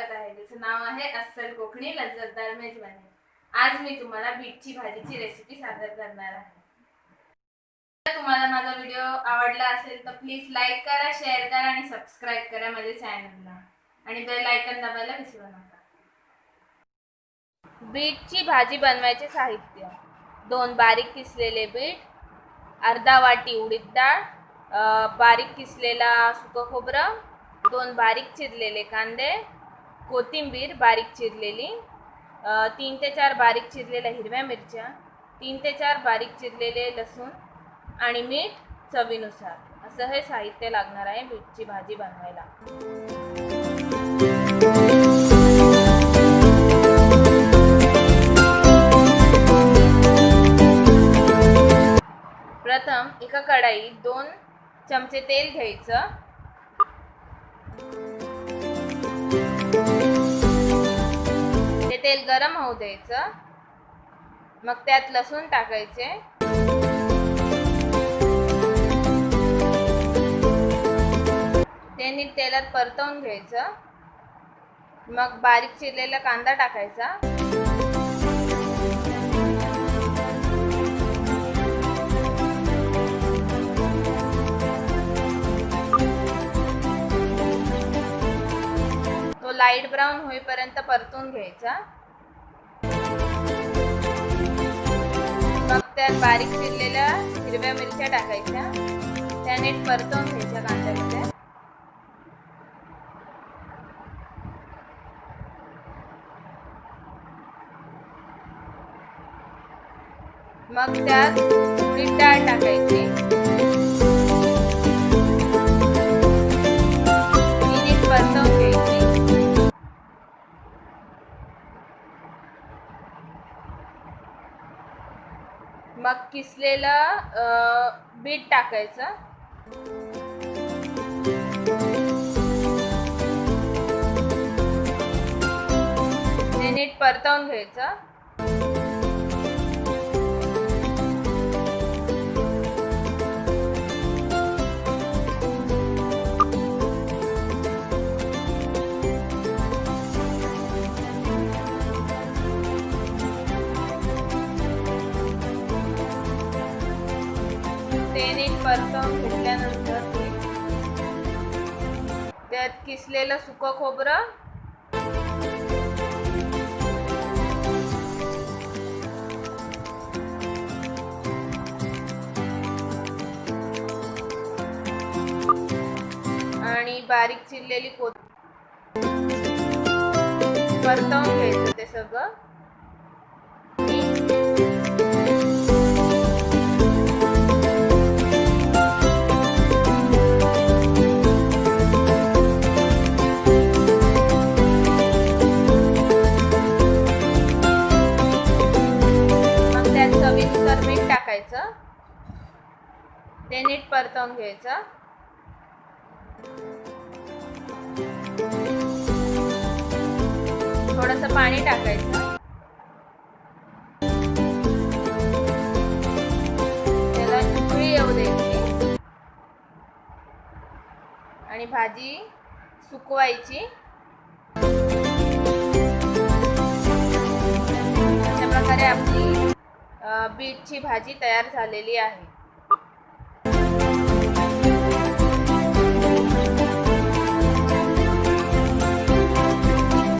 स्वागत आहे. त्याचं नाव आहे अस्सल कोकणी लज्जतदार मेजवानी. आज मी तुम्हाला बीटची भाजीची रेसिपी सादर करणार आहे. जर तुम्हाला माझा व्हिडिओ आवडला असेल तर प्लीज लाईक करा, शेअर करा आणि सबस्क्राईब करा माझ्या चॅनलला आणि बेल आयकॉन दाबायला विसरू नका. बीटची भाजी बनवायचे साहित्य: 2 बारीक किसलेले बीट, अर्धा वाटी उडीद डाळ, बारीक किसलेला सुकं खोबरं, 2 बारीक चिरलेले कांदे, कोथिंबीर बारीक चिरलेली, 3 ते 4 बारीक चिरलेल्या हिरव्या मिरच्या, 3 ते 4 बारीक चिरलेले लसूण आणि मीठ चवीनुसार. असं हे साहित्य लागणार आहे बीटची भाजी बनवायला. प्रथम एका कढईत 2 चमचे तेल घ्यायचं. ते तेल गरम होऊ द्यायचं. मग त्यात लसूण टाकायचे. ते नीट तेलात परतवून घ्यायचं. मग बारीक चिरलेला कांदा टाकायचा. तो लाईट ब्राऊन होईपर्यंत परतून घ्यायचा. मग त्यात बारीक चिरलेल्या हिरव्या मिरच्या टाकायच्या. त्या नीट परतून घ्यायच्या कांद्यामध्ये. मग त्यात उडीद डाळ टाकायची. नीट परतवून घ्यायची. मग किसलेलं बीट टाकायचं. ते नीट परतवून घ्यायचं. ते नीट परतवून घेतल्यानंतर त्यात किसलेलं सुकं खोबरं, आणि बारीक चिरलेली कोथिंबीर परतवून घ्यायचं. ते सगळं चवीनुसार मीठ टाकायचं. ते नीट परतवून घ्यायचं. थोडंसं पाणी टाकायचं. त्याला उकळी येऊ द्यायची आणि भाजी सुकवायची. अशा प्रकारे आपली बीटची भाजी तयार झालेली आहे.